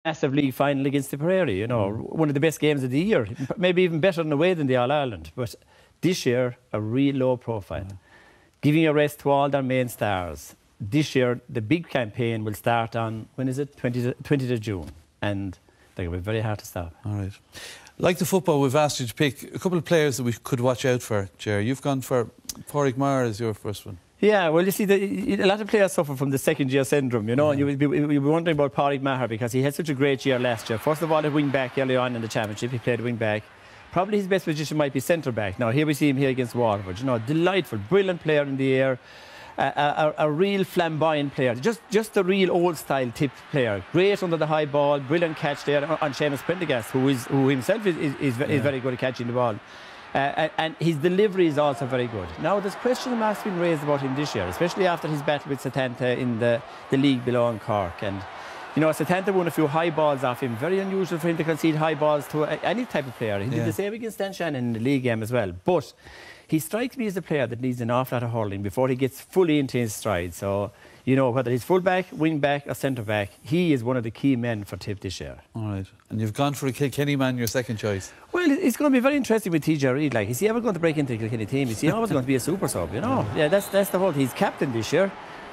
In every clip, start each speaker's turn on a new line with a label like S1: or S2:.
S1: massive league final against Tipperary, you know, one of the best games of the year, maybe even better in a way than the All-Ireland. But this year, a real low profile, giving a rest to all their main stars. This year, the big campaign will start on, when is it? 20th of June. And they're going to be very hard to stop.
S2: All right. Like the football, we've asked you to pick a couple of players that we could watch out for, Ger. You've gone for Pádraig Maher as your first one.
S1: Yeah, well, you see, a lot of players suffer from the second-year syndrome, you know, and you'll be wondering about Pádraig Maher because he had such a great year last year. First of all, at wing-back early on in the Championship, he played wing-back. Probably his best position might be centre-back. Now, here we see him here against Waterford. You know, delightful, brilliant player in the air, a real flamboyant player, just a real old-style tip player. Great under the high ball, brilliant catch there on Seamus Prendergast, who himself is very good at catching the ball. And his delivery is also very good. Now, there's question marks been raised about him this year, especially after his battle with Setanta in the league below in Cork. And, you know, Setanta won a few high balls off him. Very unusual for him to concede high balls to any type of player. He did the same against Dan Shannon in the league game as well. But he strikes me as a player that needs an awful lot of hurling before he gets fully into his stride. So, you know, whether he's full-back, wing-back or centre-back, he is one of the key men for Tip this year.
S2: All right. And you've gone for a Kilkenny man, your second choice.
S1: Well, it's going to be very interesting with TJ Reid. Like, is he ever going to break into the Kilkenny team? Is he always going to be a super sub, you know? Yeah, that's the whole. He's captain this year.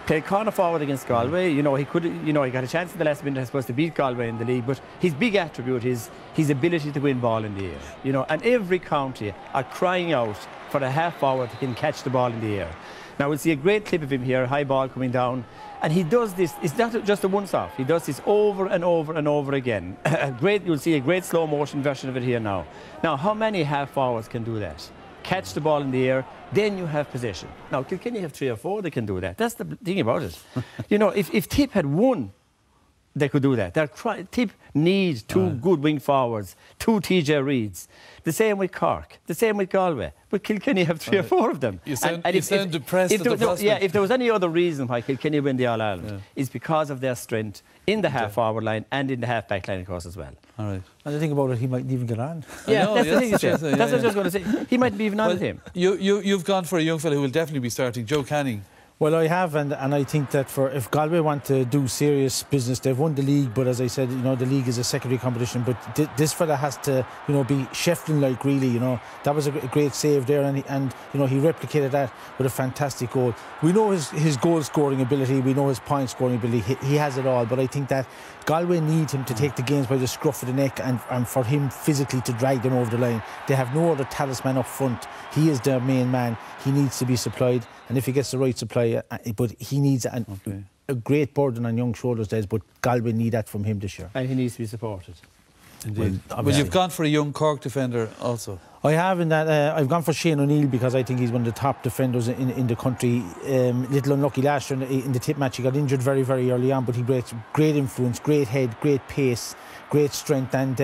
S1: Played corner forward against Galway. You know, he got a chance in the last minute, I suppose, to beat Galway in the league. But his big attribute is his ability to win ball in the air. You know, and every county are crying out for a half forward who can catch the ball in the air. Now, we'll see a great clip of him here, high ball coming down. And he does this, it's not just a once-off, he does this over and over and over again. You'll see a great slow-motion version of it here now. Now, how many half-forwards can do that? Catch the ball in the air, then you have possession. Now, Kilkenny have 3 or 4 that can do that. That's the thing about it. You know, if Tip had won, they could do that. Tip needs 2 good wing forwards, 2 TJ Reids. The same with Cork, the same with Galway. But Kilkenny have 3 or 4 of them.
S2: You sound depressed at the prospect.
S1: Yeah, if there was any other reason why Kilkenny win the All-Ireland, it's because of their strength in the half-forward line and in the half-back line, of course, as well.
S2: All right.
S3: And the thing about it, he mightn't even get on.
S1: Yeah, that's the thing. That's what I was going to say. He might be even on with him.
S2: You've gone for a young fellow who will definitely be starting, Joe Canning.
S3: Well, I have, and I think that if Galway want to do serious business, they've won the league, but as I said, you know, the league is a secondary competition, but this fella has to, you know, be Shefflin-like, really, you know. That was a great save there, and you know, he replicated that with a fantastic goal. We know his goal-scoring ability, we know his point-scoring ability, he has it all, but I think that Galway need him to take the games by the scruff of the neck and for him physically to drag them over the line. They have no other talisman up front. He is their main man. He needs to be supplied, and if he gets the right supply, but he needs a great burden on young shoulders, Des, but Galway need that from him this year.
S1: And he needs to be supported.
S2: Indeed. Well, you've gone for a young Cork defender also.
S3: I have in that. I've gone for Shane O'Neill because I think he's one of the top defenders in the country. Little unlucky last year in the tip match. He got injured very, very early on, but he breaks great influence, great head, great pace, great strength. And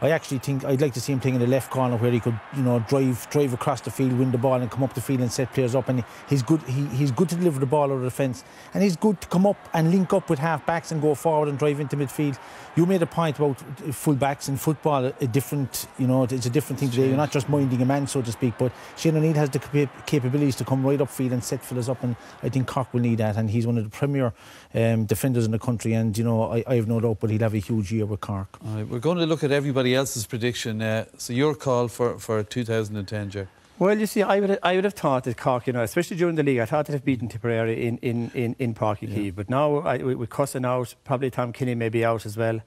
S3: I actually think I'd like to see him playing in the left corner where he could, you know, drive across the field, win the ball, and come up the field and set players up. And he's good. He's good to deliver the ball out of the fence, and he's good to come up and link up with half backs and go forward and drive into midfield. You made a point about full backs in football. A different, you know, it's a different thing today. You're not just minding a man, so to speak, but Shane O'Neill has the capabilities to come right upfield and set fellas up, and I think Cork will need that. And he's one of the premier defenders in the country, and you know, I have no doubt, but he'll have a huge year with Cork.
S2: All right, we're going to look at everybody else's prediction. So your call for 2010, Ger.
S1: Well, you see, I would have thought that Cork, you know, especially during the league, I thought they'd have beaten Tipperary in Páirc Uí Chaoimh. But now, with Cussin out, probably Tom Kinney may be out as well.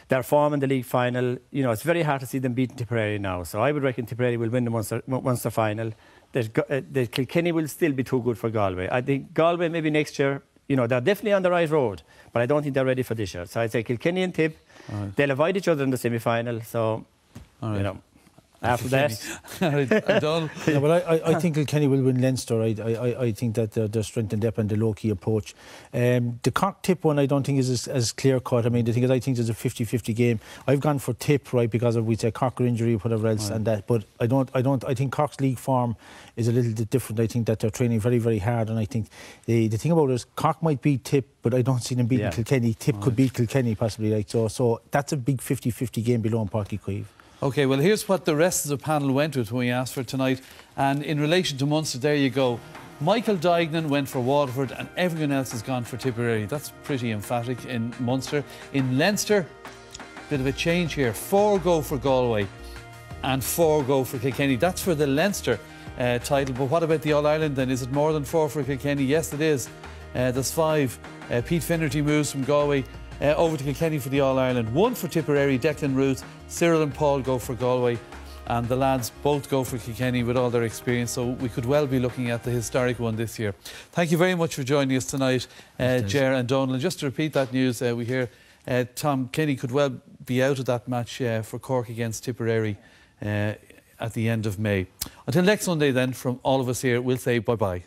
S1: Their form in the league final, you know, it's very hard to see them beating Tipperary now. So I would reckon Tipperary will win the Munster final. The Kilkenny will still be too good for Galway. I think Galway maybe next year, you know, they're definitely on the right road, but I don't think they're ready for this year. So I'd say Kilkenny and Tip, they'll avoid each other in the semi-final. So, you know, after that.
S2: Donal.
S3: Yeah, well, I think Kilkenny will win Leinster. I think that their strength and depth and the low-key approach. The Cork Tip one I don't think is as clear-cut. I mean, the thing is, I think it's a 50-50 game. I've gone for Tip, right, because of, we say, Cork or injury, whatever else, and that. But I think Cork's league form is a little bit different. I think that they're training very, very hard, and I think the thing about it is Cork might beat Tip, but I don't see them beating Kilkenny. Tip could beat Kilkenny possibly, like so that's a big 50-50 game below in Páirc Uí Chaoimh.
S2: OK, well, here's what the rest of the panel went with when we asked for tonight. And in relation to Munster, there you go. Michael Duignan went for Waterford and everyone else has gone for Tipperary. That's pretty emphatic in Munster. In Leinster, bit of a change here. 4 go for Galway and 4 go for Kilkenny. That's for the Leinster title. But what about the All-Ireland then? Is it more than 4 for Kilkenny? Yes, it is. There's 5. Pete Finnerty moves from Galway over to Kilkenny for the All-Ireland. 1 for Tipperary, Declan Ruth. Cyril and Paul go for Galway. And the lads both go for Kilkenny with all their experience. So we could well be looking at the historic one this year. Thank you very much for joining us tonight, Ger and Donal. And just to repeat that news, we hear Tom Kenny could well be out of that match for Cork against Tipperary at the end of May. Until next Sunday then, from all of us here, we'll say bye-bye.